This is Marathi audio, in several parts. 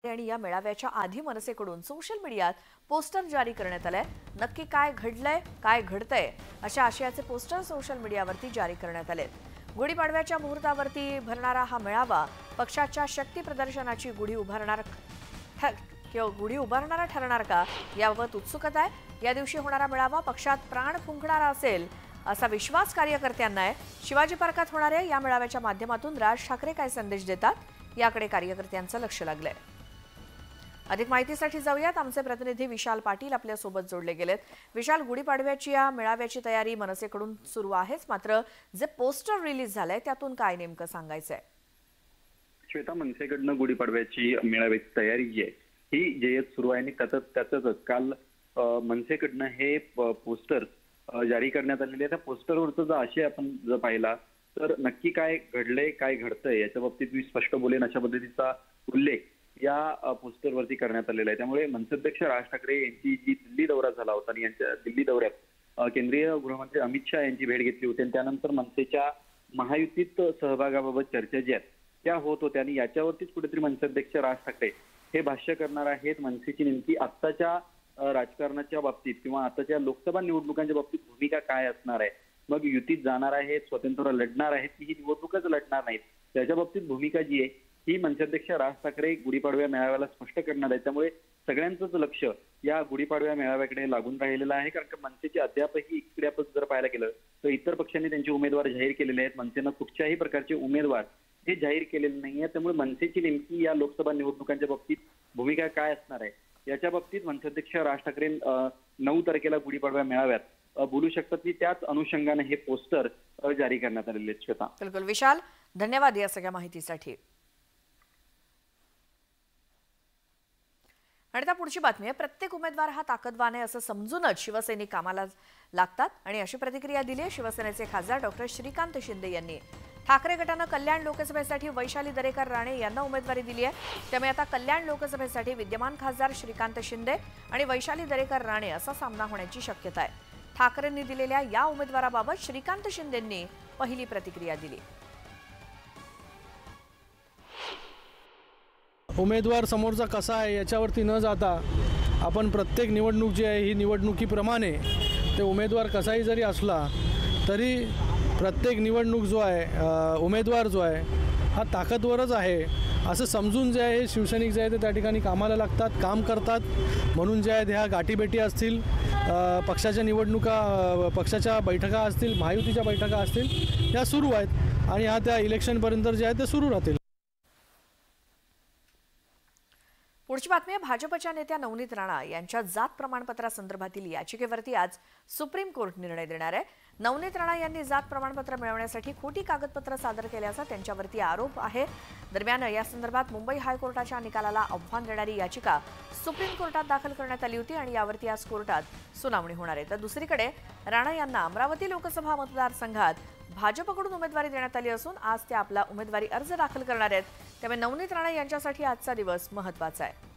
आणि या मेळाव्याच्या आधी मनसेकडून सोशल मीडियात पोस्टर जारी करण्यात आलंय। नक्की काय घडलंय, काय घडतंय अशा आशयाचे पोस्टर सोशल मीडियावरती जारी करण्यात आलेत। गुढीपाडव्याच्या मुहूर्तावरती भरणारा हा मेळावा पक्षाच्या शक्ती प्रदर्शनाची गुढी उभारणारा ठरणार का याबाबत उत्सुकता आहे। या दिवशी होणारा मेळावा पक्षात प्राण फुंकणारा असेल असा विश्वास कार्यकर्त्यांना आहे। शिवाजी पार्कात होणाऱ्या या मेळाव्याच्या माध्यमातून राज ठाकरे काय संदेश देतात याकडे कार्यकर्त्यांचं लक्ष लागलंय। अधिक माहितीसाठी जाऊयात, आमचे प्रतिनिधी विशाल पाटील आपल्या सोबत जोडले गेलेत। विशाल, गुढीपाडव्याची या मेळाव्याची तयारी मनसेकडून सुरू आहेच, मात्र जे पोस्टर रिलीज झालंय त्यातून काय नेमकं सांगायचंय? श्वेता, मनसेकडनं गुढीपाडव्याची मेळाव्याची तयारी जी आहे ही जय्यत सुरू आहे आणि त्यातच काल मनसेकडनं हे पोस्टर जारी करण्यात आलेले आहे। त्या पोस्टरवरचा जर आशय आपण जर पाहिला तर नक्की काय घडलंय, काय घडतंय याच्या बाबतीत मी स्पष्ट बोलेन अशा पद्धतीचा उल्लेख या पोस्टरवरती करण्यात आलेला आहे। त्यामुळे मनसेध्यक्ष राज ठाकरे यांची जी दिल्ली दौरा झाला होता आणि यांच्या दिल्ली दौऱ्यात केंद्रीय गृहमंत्री अमित शहा यांची भेट घेतली होती आणि त्यानंतर मनसेच्या महायुतीत सहभागाबाबत चर्चा जी आहेत त्या होत होत्या आणि याच्यावरतीच कुठेतरी मनसेध्यक्ष राज ठाकरे हे भाष्य करणार आहेत। मनसेची नेमकी आत्ताच्या राजकारणाच्या बाबतीत किंवा आताच्या लोकसभा निवडणुकांच्या बाबतीत भूमिका काय असणार आहे, मग युतीत जाणार आहेत, स्वतंत्र लढणार आहेत की ही निवडणूकच लढणार नाहीत, त्याच्या बाबतीत भूमिका जी आहे ही मनसेध्यक्ष राज ठाकरे गुढीपाडव्या मेळाव्याला स्पष्ट करणार आहे। त्यामुळे सगळ्यांचंच लक्ष या गुढीपाडव्या मेळाव्याकडे लागून राहिलेलं आहे, कारण की मनसेचे अद्यापही इकडे आपण जर पाहायला गेलं तर इतर पक्षांनी त्यांचे उमेदवार जाहीर केलेले आहेत। मनसेनं कुठच्याही प्रकारचे उमेदवार हे जाहीर केलेले नाहीये। त्यामुळे मनसेची नेमकी या लोकसभा निवडणुकांच्या बाबतीत भूमिका काय असणार आहे याच्या बाबतीत मनसेध्यक्ष राज ठाकरे 9 तारखेला गुढीपाडव्या मेळाव्यात बोलू शकतात की त्याच अनुषंगाने हे पोस्टर जारी करण्यात आलेले आहेत। श्वेता, बिलकुल विशाल, धन्यवाद या सगळ्या माहितीसाठी। आणि आता पुढची बातमी आहे। प्रत्येक उमेदवार हा ताकदवान आहे असं समजूनच शिवसैनिक कामाला लागतात आणि अशी प्रतिक्रिया दिली आहे शिवसेनेचे खासदार डॉक्टर श्रीकांत शिंदे यांनी। ठाकरे गटानं कल्याण लोकसभेसाठी वैशाली दरेकर राणे यांना उमेदवारी दिली आहे। त्यामुळे आता कल्याण लोकसभेसाठी विद्यमान खासदार श्रीकांत शिंदे आणि वैशाली दरेकर राणे असा सामना होण्याची शक्यता आहे। ठाकरेंनी दिलेल्या या उमेदवाराबाबत श्रीकांत शिंदेंनी पहिली प्रतिक्रिया दिली। उमेदवार समोरचा कसा आहे याच्यावरती न जाता आपण प्रत्येक निवडणूक जी आहे ही निवडणुकीप्रमाणे ते उमेदवार कसाही जरी असला तरी प्रत्येक निवडणूक जो आहे उमेदवार जो आहे हा ताकदवरच आहे असं समजून जे आहे शिवसैनिक जे आहे ते त्या ठिकाणी कामाला लागतात, काम करतात। म्हणून जे आहेत ह्या गाठीभेटी असतील, पक्षाच्या निवडणुका, पक्षाच्या बैठका असतील, महायुतीच्या बैठका असतील, या सुरू आहेत आणि ह्या त्या इलेक्शनपर्यंत जे आहे ते सुरू राहतील। पुढची बातमी आहे। भाजपच्या नेत्या नवनीत राणा यांच्या जात प्रमाणपत्रासंदर्भातील याचिकेवरती आज सुप्रीम कोर्ट निर्णय देणार आहे। नवनीत राणा यांनी जात प्रमाणपत्र मिळवण्यासाठी खोटी कागदपत्र सादर केल्याचा त्यांच्यावरती आरोप आहे। दरम्यान या संदर्भात मुंबई हायकोर्टाच्या निकालाला आव्हान देणारी याचिका सुप्रीम कोर्टात दाखल करण्यात आली होती आणि यावरती आज कोर्टात सुनावणी होणार आहे। तर दुसरीकडे राणा यांना अमरावती लोकसभा मतदारसंघात भाजपकडून उमेदवारी देण्यात आली असून आज ते आपला उमेदवारी अर्ज दाखल करणार आहेत। त्यामुळे नवनीत राणा यांच्यासाठी आजचा दिवस महत्त्वाचा आहे।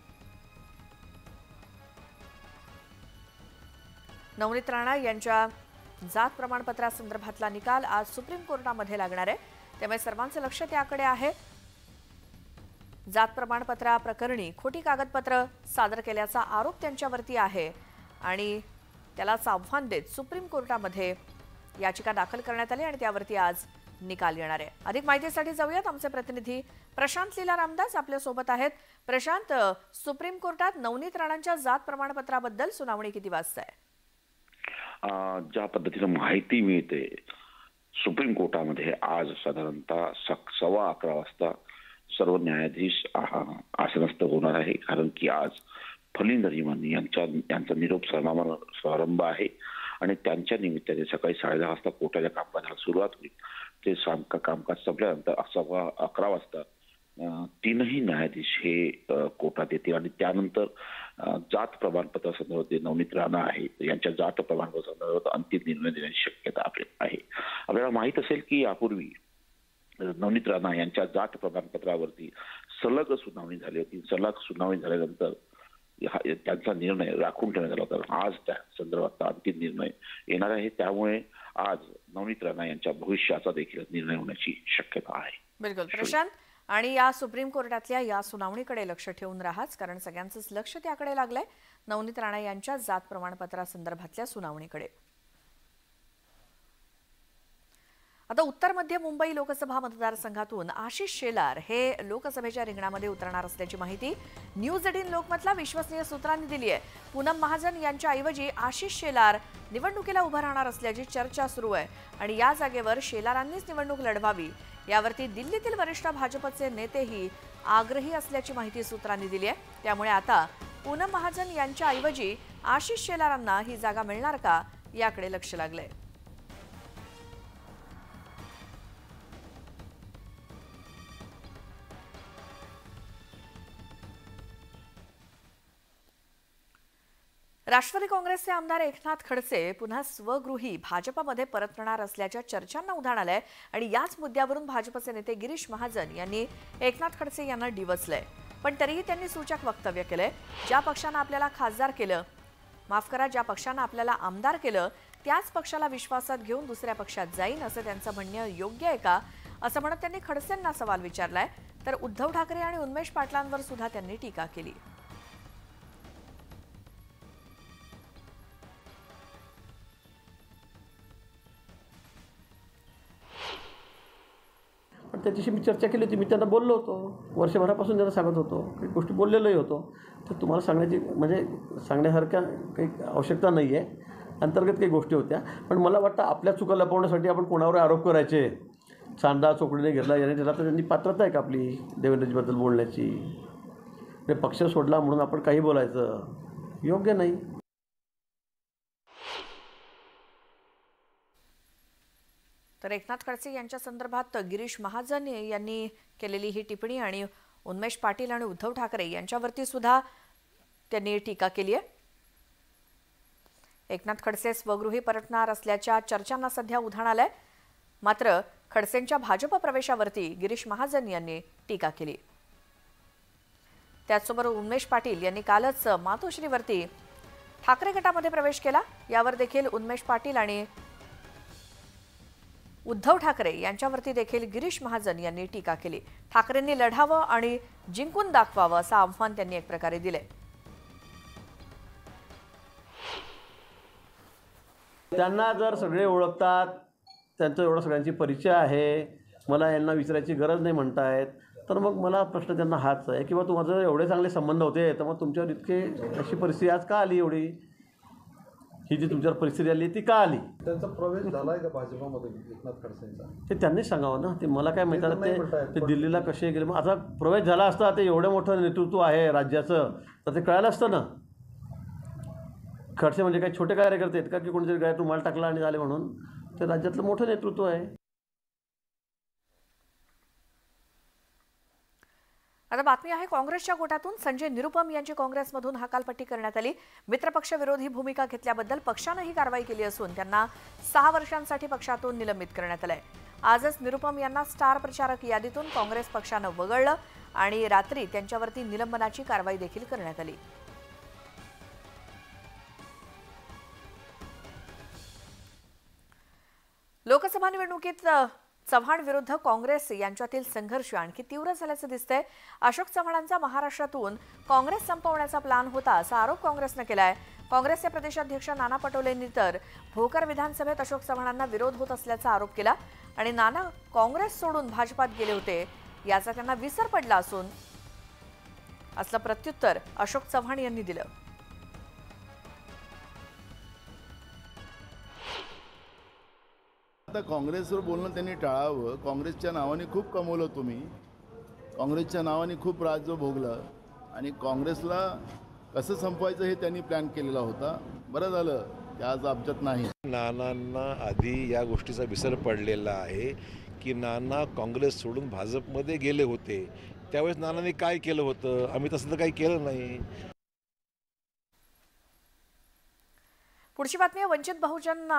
नवनीत राणा यांच्या जात प्रमाणपत्रासंदर्भातला निकाल आज सुप्रीम कोर्टामध्ये लागणार आहे, त्यामुळे सर्वांचं लक्ष त्याकडे आहे। जात प्रमाणपत्रा प्रकरणी खोटी कागदपत्र सादर केल्याचा आरोप त्यांच्यावरती आहे आणि त्यालाच आव्हान देत सुप्रीम कोर्टामध्ये याचिका दाखल करण्यात आली आणि त्यावरती आज निकाल येणार आहे। अधिक माहितीसाठी जाऊयात, आमचे प्रतिनिधी प्रशांत लीला रामदास आपल्या सोबत आहेत। प्रशांत, सुप्रीम कोर्टात नवनीत राणांच्या जात प्रमाणपत्राबद्दल सुनावणी किती वाजता आहे? ज्या पद्धतीने माहिती मिळते सुप्रीम कोर्टामध्ये आज साधारणतः 11:15 वाजता सर्व न्यायाधीश आसनस्थ होणार आहे, कारण की आज फलिंद रिमन यांचा निरोप समारंभ आहे आणि त्यांच्या निमित्ताने सकाळी 10:30 वाजता कोर्टाच्या कामकाजाला सुरुवात होईल। ते कामकाज संपल्यानंतर 11:15 वाजता तीनही न्यायाधीश हे कोर्टात येतील आणि त्यानंतर जात प्रमाणपत्र संदर्भात नवनीत राणा आहे यांच्या जात प्रमाणपत्र संदर्भात अंतिम निर्णय देण्याची शक्यता आहे। आपल्याला माहित असेल की यापूर्वी नवनीत राणा यांच्या जात प्रमाणपत्रावरती सलग सुनावणी झाली होती। सलग सुनावणी झाल्यानंतर त्यांचा निर्णय राखून ठेवण्यात आला होता। आज त्या संदर्भात अंतिम निर्णय येणार आहे, त्यामुळे आज नवनीत राणा यांच्या भविष्याचा देखील निर्णय होण्याची शक्यता आहे। बिलकुल प्रशांत, आणि या सुप्रीम कोर्टातल्या या सुनावणीकडे लक्ष ठेवून राहाच, कारण सगळ्यांचंच लक्ष त्याकडे लागलंय, नवनीत राणा यांच्या जात प्रमाणपत्रासंदर्भातल्या सुनावणीकडे. आता उत्तर मध्य मुंबई लोकसभा मतदारसंघातून आशिष शेलार हे लोकसभेच्या रिंगणामध्ये उतरणार असल्याची माहिती न्यूज 18 लोकमतला विश्वसनीय सूत्रांनी दिली आहे. पूनम महाजन यांच्या ऐवजी आशिष शेलार निवडणुकीला उभं राहणार असल्याची चर्चा सुरू आहे आणि या जागेवर शेलारांनीच निवडणूक लढवावी यावरती दिल्लीतील वरिष्ठ भाजपचे नेतेही आग्रही असल्याची माहिती सूत्रांनी दिली आहे. त्यामुळे आता पूनम महाजन यांच्या ऐवजी आशिष शेलारांना ही जागा मिळणार का याकडे लक्ष लागलंय. राष्ट्रवादी काँग्रेसचे आमदार एकनाथ खडसे पुन्हा स्वगृही भाजपमध्ये परतणार असल्याच्या चर्चांना उधाण आलंय आणि याच मुद्द्यावरून भाजपचे नेते गिरीश महाजन यांनी एकनाथ खडसे यांना डिवचलंय. पण तरीही त्यांनी सूचक वक्तव्य केलंय. ज्या पक्षानं आपल्याला खासदार केलं, माफ करा, ज्या पक्षानं आपल्याला आमदार केलं त्याच पक्षाला विश्वासात घेऊन दुसऱ्या पक्षात जाईन असं त्यांचं म्हणणं योग्य आहे का, असं म्हणत त्यांनी खडसेंना सवाल विचारलाय. तर उद्धव ठाकरे आणि उन्मेष पाटलांवर सुद्धा त्यांनी टीका केली. पण त्याच्याशी मी चर्चा केली होती. मी त्यांना बोललो होतो, वर्षभरापासून त्यांना सांगत होतो, काही गोष्टी बोललेलोही होतो. तर तुम्हाला सांगण्याची म्हणजे सांगण्यासारख्या काही आवश्यकता नाही आहे. अंतर्गत काही गोष्टी होत्या. पण मला वाटतं आपल्या चुका लपवण्यासाठी आपण कोणावर आरोप करायचे, चांदा चोकडीने घेतला याने त्याला, तर त्यांनी पात्रता आहे का आपली देवेंद्रजीबद्दल बोलण्याची? ते पक्ष सोडला म्हणून आपण काही बोलायचं योग्य नाही. तर एकनाथ खडसे यांच्या संदर्भात गिरीश महाजन यांनी केलेली ही टिप्पणी आणि उन्मेष पाटील आणि उद्धव ठाकरे यांच्यावरती सुद्धा त्यांनी टीका केली आहे. एकनाथ खडसे स्वगृही परतणार असल्याच्या चर्चांना सध्या उधाण आलंय. मात्र खडसेंच्या भाजप प्रवेशावरती गिरीश महाजन यांनी टीका केली. त्याचबरोबर उन्मेष पाटील यांनी कालच मातोश्रीवरती ठाकरे गटामध्ये प्रवेश केला. यावर देखील उन्मेष पाटील आणि उद्धव ठाकरे यांच्यावरती देखील गिरीश महाजन यांनी टीका केली. ठाकरेंनी लढावं आणि जिंकून दाखवावं असं आव्हान त्यांनी एक प्रकारे दिले. त्यांना जर सगळे ओळखतात, त्यांचा एवढा सगळ्यांची परिचय आहे, मला यांना विचारायची गरज नाही म्हणतायत, तर मग मला प्रश्न त्यांना हाच आहे की बा तुमचे एवढे चांगले संबंध होते, तर मग तुमच्यावर इतके अशी परिस्थिती आज का आली? एवढी ही जी तुमच्यावर परिस्थिती आली ती का आली? त्यांचा प्रवेश झालाय का भाजपामध्ये एकनाथ खडसेंचा? ते त्यांनीच सांगावं ना. ते मला काय माहिती ते दिल्लीला कसे गेले. मग आता प्रवेश झाला असता, ते एवढं मोठं नेतृत्व आहे राज्याचं, तर ते कळालं असतं ना. खडसे म्हणजे काही छोटे कार्यकर्ते आहेत का की कोणीतरी गाय रुमाल टाकला आणि झाले म्हणून? ते राज्यातलं मोठं नेतृत्व आहे. आता बातमी आहे काँग्रेसच्या गोटातून संजय निरुपम यांची काँग्रेसमधून हकालपट्टी करण्यात आली. मित्रपक्ष विरोधी भूमिका घेतल्याबद्दल पक्षानं ही कारवाई केली असून त्यांना 6 वर्षांसाठी पक्षातून निलंबित करण्यात आलंय. आजच निरुपम यांना स्टार प्रचारक यादीतून काँग्रेस पक्षानं वगळलं आणि रात्री त्यांच्यावरती निलंबनाची कारवाई देखील करण्यात आली. लोकसभा निवडणुकीत चव्हाण विरुद्ध काँग्रेस यांच्यातील संघर्ष आणखी तीव्र झाल्याचं दिसतंय. अशोक चव्हाणांचा महाराष्ट्रातून काँग्रेस संपवण्याचा प्लॅन होता असा आरोप काँग्रेसनं केलाय. काँग्रेसचे प्रदेशाध्यक्ष नाना पटोलेंनी तर भोकर विधानसभेत अशोक चव्हाणांना विरोध होत असल्याचा आरोप केला आणि नाना काँग्रेस सोडून भाजपात गेले होते याचा त्यांना विसर पडला असून असलं प्रत्युत्तर अशोक चव्हाण यांनी दिलं. आता काँग्रेसवर बोलणं त्यांनी टाळावं. काँग्रेसच्या नावाने खूप कमवलं तुम्ही, काँग्रेसच्या नावाने खूप राज्य भोगलं आणि काँग्रेसला कसं संपवायचं हे त्यांनी प्लॅन केलेला होता. बरं झालं की आज आमच्यात नाही. नानांना आधी या गोष्टीचा विसर पडलेला आहे की नाना काँग्रेस सोडून भाजपमध्ये गेले होते. त्यावेळेस नानांनी काय केलं होतं? आम्ही तसं तर काही केलं नाही. पुढची बातमी वंचित बहुजन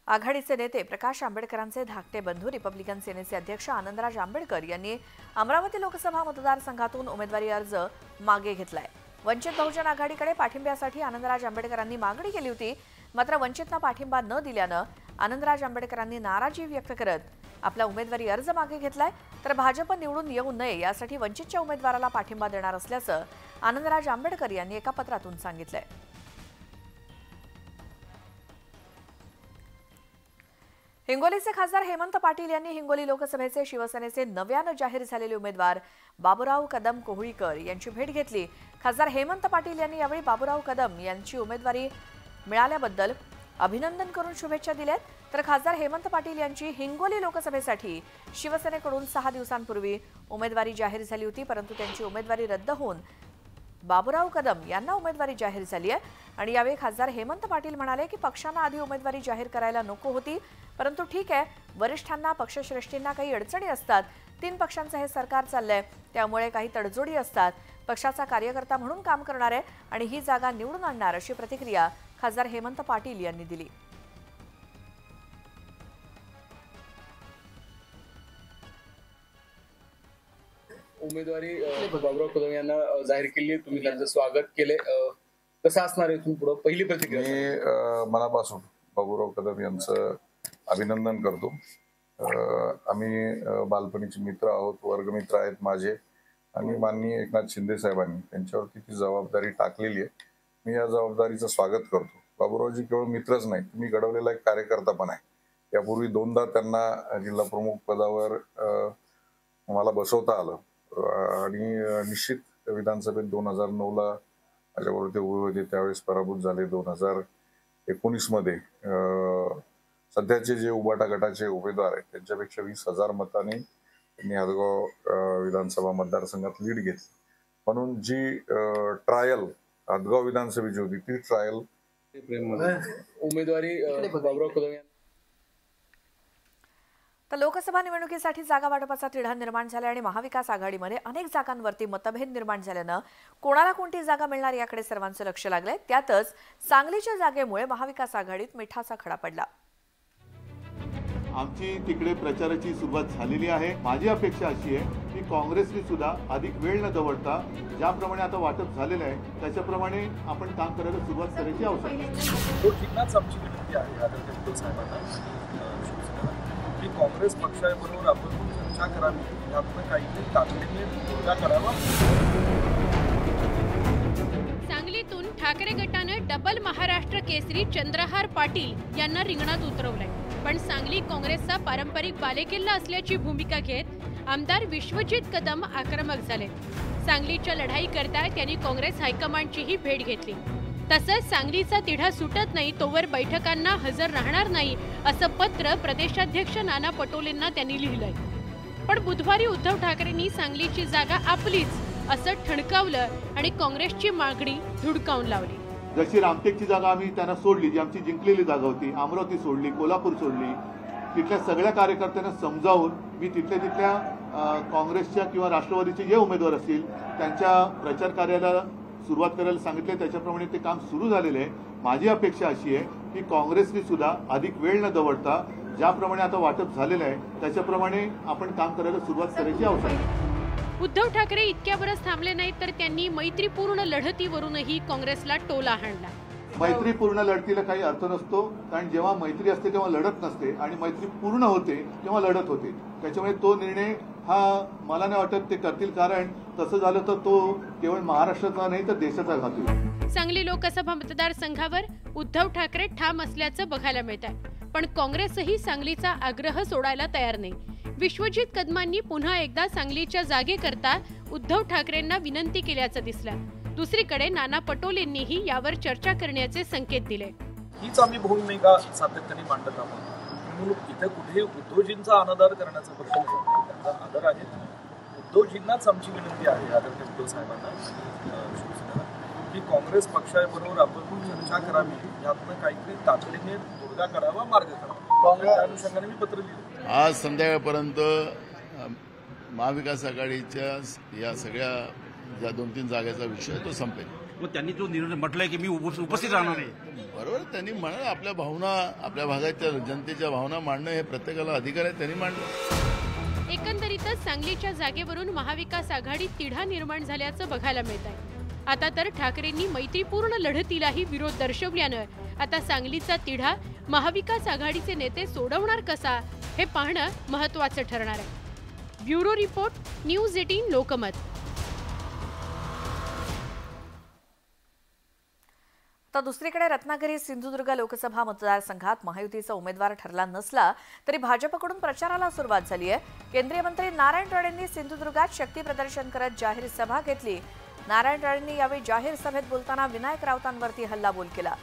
आघाडीचे नेते प्रकाश आंबेडकरांचे धाकटे बंधू रिपब्लिकन सेनेचे अध्यक्ष आनंदराज आंबेडकर यांनी अमरावती लोकसभा मतदारसंघातून उमेदवारी अर्ज मागे घेतलाय. वंचित बहुजन आघाडीकडे पाठिंब्यासाठी आनंदराज आंबेडकरांनी मागणी केली होती. मात्र वंचितनं पाठिंबा न दिल्यानं आनंदराज आंबेडकरांनी नाराजी व्यक्त करत आपला उमेदवारी अर्ज मागे घेतलाय, तर भाजप निवडून येऊ नये यासाठी वंचितच्या उमेदवाराला पाठिंबा देणार असल्याचं आनंदराज आंबेडकर यांनी एका पत्रातून सांगितलंय. हिंगोलीचे खासदार हेमंत पाटील यांनी हिंगोली लोकसभेचे शिवसेनेचे नव्यानं जाहीर झालेले उमेदवार बाबूराव कदम कोहळीकर यांची भेट घेतली. खासदार हेमंत पाटील यांनी यावेळी बाबूराव कदम यांची उमेदवारी मिळाल्याबद्दल अभिनंदन करून शुभेच्छा दिल्यात. तर खासदार हेमंत पाटील यांची हिंगोली लोकसभेसाठी शिवसेनेकडून 6 दिवसांपूर्वी उमेदवारी जाहीर झाली होती, परंतु त्यांची उमेदवारी रद्द होऊन बाबूराव कदम यांना उमेदवारी जाहीर झाली आहे. आणि यावेळी खासदार हेमंत पाटील म्हणाले की पक्षांना आधी उमेदवारी जाहीर करायला नको होती, परंतु ठीक आहे, वरिष्ठांना पक्षश्रेष्ठींना काही अडचणी असतात. 3 पक्षांचं हे सरकार चाललंय, त्यामुळे काही तडजोडी असतात. पक्षाचा कार्यकर्ता म्हणून काम करणार आहे आणि ही जागा निवडून आणणार, अशी प्रतिक्रिया खासदार हेमंत पाटील यांनी दिली. उमेदवारी बाबूराव कदम यांना जाहीर केली, तुम्ही त्यांचं स्वागत केले, कसं असणार आहे इथून पुढे? पहिली प्रतिक्रिया. मी मनापासून बाबूराव कदम यांचं अभिनंदन करतो. आम्ही बालपणीचे मित्र आहोत, वर्गमित्र आहेत माझे, आणि माननीय एकनाथ शिंदे साहेबांनी त्यांच्यावरती ती जबाबदारी टाकलेली आहे. मी या जबाबदारीचं स्वागत करतो. बाबूरावजी केवळ मित्रच नाही, तुम्ही घडवलेला एक कार्यकर्ता पण आहे. यापूर्वी 2दा त्यांना जिल्हा प्रमुख पदावर मला बसवता आलं आणि निश्चित विधानसभेत 2009ला माझ्याबरोबर ते उभे होते, त्यावेळेस पराभूत झाले. 2019 मध्ये सध्याचे जे उबाटा गटाचे उमेदवार आहेत त्यांच्यापेक्षा 20,000 मतांनी त्यांनी हदगाव विधानसभा मतदारसंघात लीड घेतली. म्हणून जी ट्रायल हदगाव विधानसभेची होती ती ट्रायल उमेदवारी बाबूराव कदम. तर लोकसभा निवडणुकीसाठी जागा वाटपाचा तिढा निर्माण झाला आणि महाविकास आघाडीमध्ये अनेक जागांवरती मतभेद निर्माण झाल्यानं कोणाला कोणती जागा मिळणार याकडे सर्वांचं लक्ष लागलंय. त्यातच सांगलीच्या जागेमुळे महाविकास आघाडीत मिठाचा खडा पडला. आमची तिकडे प्रचाराची सुरुवात झालेली आहे. माझी अपेक्षा अशी आहे की काँग्रेसने सुद्धा अधिक वेळ न दवडता ज्याप्रमाणे आता वाटप झालेलं आहे त्याच्याप्रमाणे आपण काम करायला सुरुवात करायची आवश्यकता आहे. की काँग्रेस पक्षाबरोबर आपण चर्चा करावी, यातनं काहीतरी तातडीने तोडगा करावा. सांगलीतून ठाकरे गटानं डबल महाराष्ट्र केसरी चंद्रहार पाटील यांना रिंगणात उतरवलंय. पण सांगली काँग्रेसचा पारंपरिक बालेकिल्ला असल्याची भूमिका घेत आमदार विश्वजित कदम आक्रमक झाले. सांगलीच्या लढाई करता त्यांनी काँग्रेस हायकमांडचीही भेट घेतली. तसंच सांगलीचा तिढा सुटत नाही तोवर बैठकांना हजर राहणार नाही असं पत्र प्रदेशाध्यक्ष नाना पटोलेंना त्यांनी लिहिलंय. पण बुधवारी उद्धव ठाकरेंनी सांगलीची जागा आपलीच असं ठणकावलं आणि काँग्रेसची मागणी धुडकावून लावली. जशी रामटेकची जागा आम्ही त्यांना सोडली, जी आमची जिंकलेली जागा होती, अमरावती सोडली, कोल्हापूर सोडली, तिथल्या सगळ्या कार्यकर्त्यांना समजावून मी तिथल्या काँग्रेसच्या किंवा राष्ट्रवादीचे जे उमेदवार असतील त्यांच्या प्रचार कार्याला सुरुवात करायला सांगितले. त्याच्याप्रमाणे ते काम सुरू झालेलं आहे. माझी अपेक्षा अशी आहे की काँग्रेसने सुद्धा अधिक वेळ न दवडता ज्याप्रमाणे आता वाटप झालेलं आहे त्याच्याप्रमाणे आपण काम करायला सुरुवात करायची आवश्यकता आहे. उद्धव ठाकरे इतक्यावरच थांबले नाहीत तर त्यांनी मैत्रीपूर्ण लढतीवरूनही काँग्रेसला टोला हाणला. मैत्रीपूर्ण लढतीला काही अर्थ नसतो, कारण जेव्हा मैत्री असते तेव्हा लढत नसते आणि मैत्री पूर्ण होते तेव्हा लढत होते. त्याच्यामुळे तो निर्णय हा मला नाही वाटत ते करतील, कारण तसं झालं तर तो केवळ महाराष्ट्राचा नाही तर देशाचा घातक. सांगली लोकसभा मतदारसंघावर उद्धव ठाकरे ठाम असल्याचं बघायला मिळत आहे. पण काँग्रेसही सांगलीचा आग्रह सोडायला तयार नाही. विश्वजित कदमांनी पुन्हा एकदा सांगलीच्या जागेकरता उद्धव ठाकरेंना विनंती केल्याचं दिसलं. दुसरीकडे नाना पटोलेंनीही यावर चर्चा करण्याचे संकेत दिले. हीच आम्ही भूमिका सातत्याने मांडत आहोत. म्हणून इथे कुठेही उद्धवजींचा अनादर करण्याचा प्रश्न नाही, त्यांचा आदर आहे. उद्धवजींनाच आमची विनंती आहे, आदरणीय उद्धव साहेबांना, शिवसेनेला, की काँग्रेस पक्षाबरोबर आपण चर्चा करावी, यातनं काहीतरी तातडीने तोडगा करावा, मार्ग करावा. त्या अनुषंगाने मी पत्र लिहिलं. आज संध्याकाळपर्यंत महाविकास आघाडीच्या या सगळ्या ज्या 2-3 जागेचा विषय तो संपेल. त्यांनी जो निर्णय म्हटलाय की मी उपस्थित राहणार आहे, बरोबर, त्यांनी म्हणा आपल्या भावना, आपल्या भागाच्या जनतेच्या भावना मांडणं हे प्रत्येकाला अधिकार आहे, त्यांनी मांडलं. एकंदरीतच सांगलीच्या जागेवरून महाविकास आघाडीत तिढा निर्माण झाल्याचं बघायला मिळत आहे. आता तर ठाकरेंनी मैत्रीपूर्ण लढतीलाही विरोध दर्शवल्यानं आता सांगलीचा तिढा महाविकास आघाडीचे नेते सोडवणार कसा हे पाहणं महत्त्वाचं ठरणार आहे. Bureau report, news 18 Lokmat. तर दुसरीकडे रत्नागिरी सिंधुदुर्ग लोकसभा मतदारसंघात महायुतीचा उमेदवार ठरला नसला तरी भाजपकडून प्रचाराला सुरुवात झाली आहे. केंद्रीय मंत्री नारायण राणेंनी सिंधुदुर्गात शक्ती प्रदर्शन करत जाहीर सभा घेतली. नारायण राणेंनी यावेळी जाहीर सभेत बोलताना विनायक राऊतांवरती हल्लाबोल केला.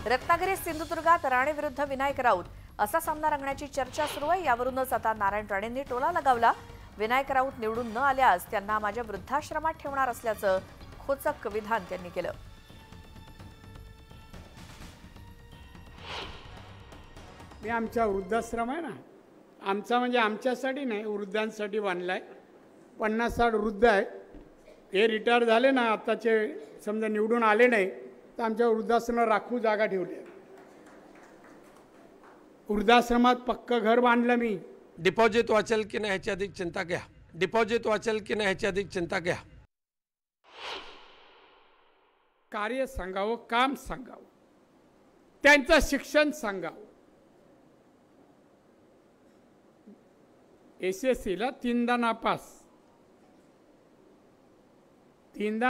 रत्नागिरी सिंधुदुर्गात राणे विरुद्ध विनायक राऊत असा सामना रंगण्याची चर्चा सुरू आहे. यावरूनच आता नारायण राणेंनी टोला लगावला. विनायक राऊत निवडून न आल्यास त्यांना माझ्या वृद्धाश्रमात ठेवणार असल्याचं खोचक विधान त्यांनी केलं. मी आमचा वृद्धाश्रम आहे ना, आमचा म्हणजे आमच्यासाठी नाही, वृद्धांसाठी बांधलाय. 50-60 वृद्ध आहे. हे रिटायर झाले ना, आताचे समजा निवडून आले नाही तर आमच्या वृद्धाश्रमाला राखू जागा ठेवली आहे. वृद्धाश्रमात पक्कं घर बांधलं मी. डिपॉझिट वाचेल की नाही ह्याची अधिक चिंता घ्या. डिपॉझिट वाचेल की नाही ह्याची अधिक चिंता घ्या. कार्य सांगावं, काम सांगावं, त्यांचं शिक्षण सांगावं. SSCला 3दा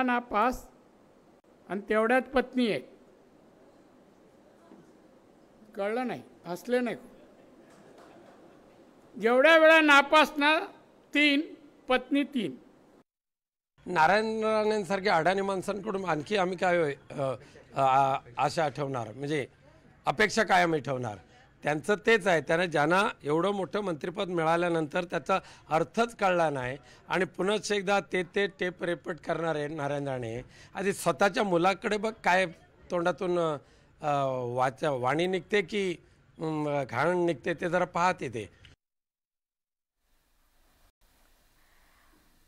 नापास आणि तेवढ्यात पत्नी आहे. कळलं नाही, हसले नाही. जेवढ्या वेळा नापास ना 3, पत्नी 3. नारायण राणेंसारख्या अडाणी माणसांकडून आणखी आम्ही काय आशा ठेवणार, म्हणजे अपेक्षा काय आम्ही ठेवणार. त्यांचं तेच आहे. त्यांना ज्यांना एवढं मोठं मंत्रिपद मिळाल्यानंतर त्याचा अर्थच कळला नाही आणि पुन्हा एकदा ते टेप रेपट करणार आहे नारायण राणे. आधी स्वतःच्या मुलाकडे बघ काय तोंडातून वाणी निघते की घाण निघते ते जरा पाहते ते.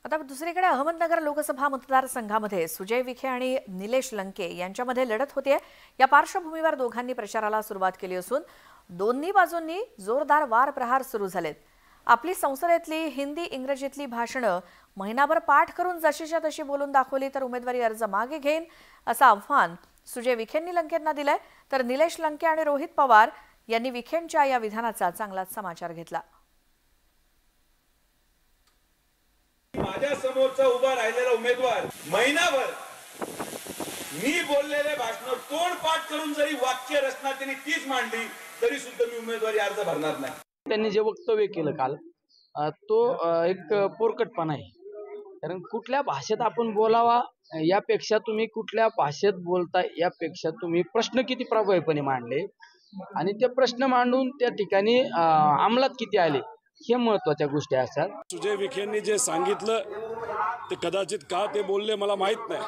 आता दुसरीकडे अहमदनगर लोकसभा मतदारसंघामध्ये सुजय विखे आणि निलेश लंके यांच्यामध्ये लढत होते. या पार्श्वभूमीवर दोघांनी प्रचाराला सुरुवात केली असून दोन्ही बाजूंनी जोरदार वार प्रहार सुरू झालेत. आपली संसदेतली हिंदी इंग्रजीतली भाषणं महिनाभर पाठ करून जशीच्या तशी बोलून दाखवली तर उमेदवारी अर्ज मागे घेईन असं आव्हान सुजय विखेंनी लंकेंना दिलंय. तर निलेश लंके आणि रोहित पवार यांनी विखेंच्या या विधानाचा चांगलाच समाचार घेतला. माझ्या समोरचा उभा राहिलेला उमेदवार महिनाभर मी बोललेले भाषण तोंड पाठ करून जरी वाक्य रचना त्यांनी तीच मांडली तरी सुद्धा मी उमेदवारी अर्ज भरणार नाही. त्यांनी जे वक्तव्य केलं काल तो एक पोरकटपणा आहे. कारण कुठल्या भाषेत आपण बोलावा यापेक्षा तुम्ही कुठल्या भाषेत बोलता यापेक्षा तुम्ही प्रश्न किती प्रभावीपणे मांडले आणि ते प्रश्न मांडून त्या ठिकाणी अंमलात किती आले हे महत्वाच्या गोष्टी असतात. सुजय विखेंनी जे सांगितलं ते कदाचित का ते बोलले मला माहीत नाही,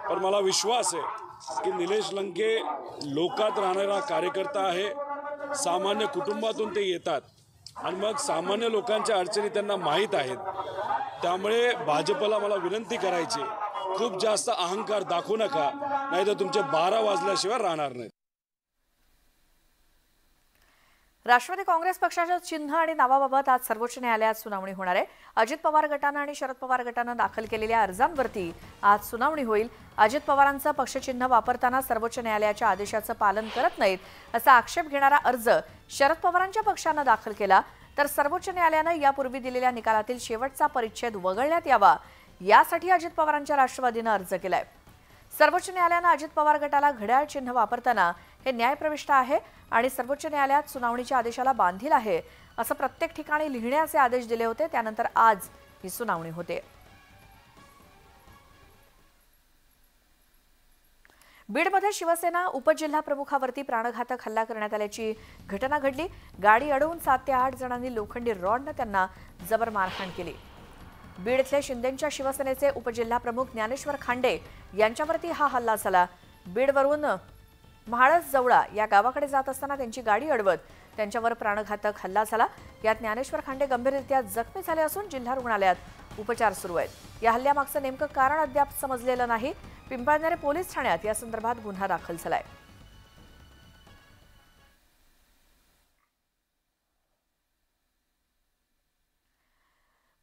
पण मला विश्वास आहे की निलेश लंके लोकात राहणारा कार्यकर्ता आहे. सामान्य कुटुंबातून ते येतात आणि मग सामान्य लोकांच्या अडचणी त्यांना माहीत आहेत. त्यामुळे भाजपला मला विनंती करायची, खूप जास्त अहंकार दाखवू नका, नाहीतर तुमचे 12 वाजल्याशिवाय राहणार नाहीत. राष्ट्रवादी काँग्रेस पक्षाच्या चिन्ह आणि नावाबाबत आज सर्वोच्च न्यायालयात सुनावणी होणार आहे. अजित पवार गटानं आणि शरद पवार गटानं दाखल केलेल्या अर्जांवरती आज सुनावणी होईल. अजित पवारांचं पक्षचिन्ह वापरताना सर्वोच्च न्यायालयाच्या आदेशाचं पालन करत नाहीत असा आक्षेप घेणारा अर्ज शरद पवारांच्या पक्षानं दाखल केला. तर सर्वोच्च न्यायालयानं यापूर्वी दिलेल्या निकालातील शेवटचा परिच्छेद वगळण्यात यावा यासाठी अजित पवारांच्या राष्ट्रवादीनं अर्ज केलाय. सर्वोच्च न्यायालयानं अजित पवार गटाला घड्याळ चिन्ह वापरताना हे न्यायप्रविष्ट आहे आणि सर्वोच्च न्यायालयात सुनावणीच्या आदेशाला बांधील आहे असं प्रत्येक ठिकाणी लिहिण्याचे आदेश दिले होते. त्यानंतर आज ही सुनावणी होते. बीडमध्ये शिवसेना उपजिल्हा प्रमुखावरती प्राणघातक हल्ला करण्यात आल्याची घटना घडली. गाडी अडवून 7 ते 8 जणांनी लोखंडी रॉडनं त्यांना जबर मारहाण केली. बीड इथले शिंदेंच्या शिवसेनेचे उपजिल्हा प्रमुख ज्ञानेश्वर खांडे यांच्यावरती हा हल्ला झाला. बीडवरून म्हाळस जवळा या गावाकडे जात असताना त्यांची गाडी अडवत त्यांच्यावर प्राणघातक हल्ला झाला. यात ज्ञानेश्वर खांडे गंभीररित्या जखमी झाले असून जिल्हा रुग्णालयात उपचार सुरू आहेत. या हल्ल्यामागचं नेमकं कारण अद्याप समजलेलं नाही. पिंपळनेर पोलीस ठाण्यात या संदर्भात गुन्हा दाखल झालाय.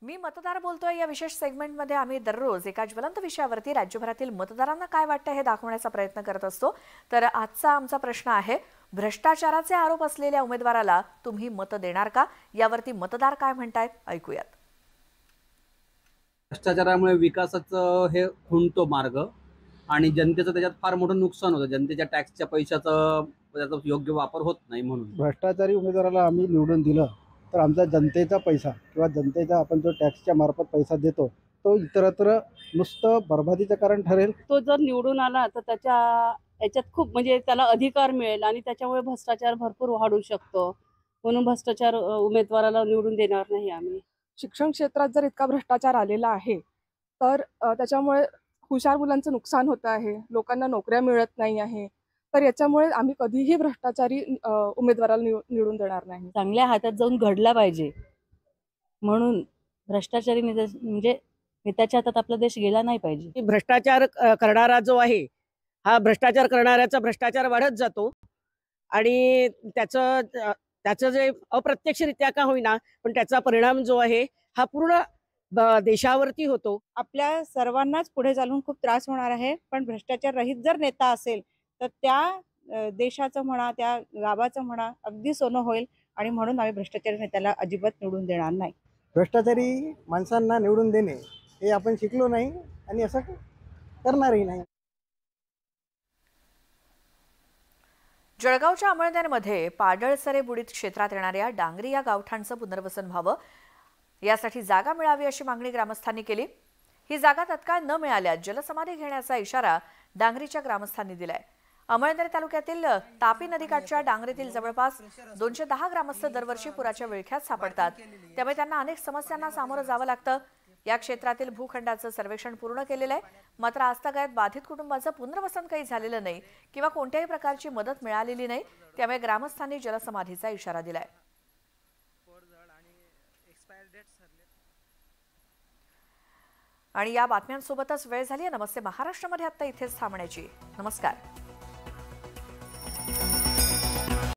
मी मतदार बोलतोय या विशेष सेगमेंटमध्ये आम्ही दररोज एका ज्वलंत विषयावरती राज्यभरातील मतदारांना काय वाटतं हे दाखवण्याचा प्रयत्न करत असतो. तर आजचा आमचा प्रश्न आहे, भ्रष्टाचाराचे आरोप असलेल्या उमेदवाराला तुम्ही मत देणार का? यावरती मतदार काय म्हणतायत ऐकूयात. भ्रष्टाचारामुळे विकासाचं हे खुंटतो मार्ग आणि जनतेचं त्याच्यात फार मोठं नुकसान होतं. जनतेच्या टॅक्सच्या पैशाचा त्याचा योग्य वापर होत नाही. म्हणून भ्रष्टाचारी उमेदवाराला आम्ही निवडून दिलं तर आमचा जनतेचा पैसा किंवा जनतेचा आपण जो टॅक्सच्या मार्फत पैसा देतो तो इतरत्र नुसतं बर्बादीचं कारण ठरेल. तो जर निवडून आला तर त्याच्या याच्यात खूप म्हणजे त्याला अधिकार मिळेल आणि त्याच्यामुळे भ्रष्टाचार भरपूर वाढू शकतो. म्हणून भ्रष्टाचार उमेदवाराला निवडून देणार नाही आम्ही. शिक्षण क्षेत्रात जर इतका भ्रष्टाचार आलेला आहे तर त्याच्यामुळे हुशार मुलांचं नुकसान होतं आहे, लोकांना नोकऱ्या मिळत नाही आहे. तर याच्यामुळे आम्ही कधीही भ्रष्टाचारी उमेदवाराला निवडून देणार नाही. चांगल्या हातात जाऊन घडला पाहिजे म्हणून भ्रष्टाचारी म्हणजे नेत्याच्या हातात आपला देश गेला नाही पाहिजे. भ्रष्टाचार करणारा जो आहे हा भ्रष्टाचार करणाऱ्याचा भ्रष्टाचार वाढत जातो आणि त्याचं जे अप्रत्यक्षरित्या का होईना पण त्याचा परिणाम जो आहे हा पूर्ण देशावरती होतो. आपल्या सर्वांनाच पुढे चालून खूप त्रास होणार आहे. पण भ्रष्टाचार रहित जर नेता असेल तर त्या देशाचं म्हणा त्या गावाचं म्हणा अगदी सोनं होईल आणि म्हणून आम्ही भ्रष्टाचारी नेत्याला अजिबात निवडून देणार नाही. भ्रष्टाचारी माणसांना निवडून देणे हे आपण शिकलो नाही आणि असं करणारही नाही. जळगावच्या अमळनेरमध्ये पाडळसरे बुडीत क्षेत्रात येणाऱ्या डांगरी या गावठाणचं पुनर्वसन व्हावं यासाठी जागा मिळावी अशी मागणी ग्रामस्थांनी केली. ही जागा तत्काळ न मिळाल्यास जलसमाधी घेण्याचा इशारा डांगरीच्या ग्रामस्थांनी दिलाय. अमळनेर तालुक्यातील तापी नदीकाठच्या डांगरीतील जवळपास 210 ग्रामस्थ दरवर्षी पुराच्या विळख्यात सापडतात. त्यामुळे त्यांना अनेक समस्यांना सामोरं जावं लागतं. या क्षेत्रातील भूखंडाचं सर्वेक्षण पूर्ण केलेलं आहे, मात्र आजतागायत बाधित कुटुंबाचं पुनर्वसन काही झालेलं नाही किंवा कोणत्याही प्रकारची मदत मिळालेली नाही. त्यामुळे ग्रामस्थांनी जलसमाधीचा इशारा दिलाय. आणि या बातम्यांसोबतच वेळ झाली आहे नमस्ते महाराष्ट्रामध्ये आता इथेच थांबण्याची. नमस्कार.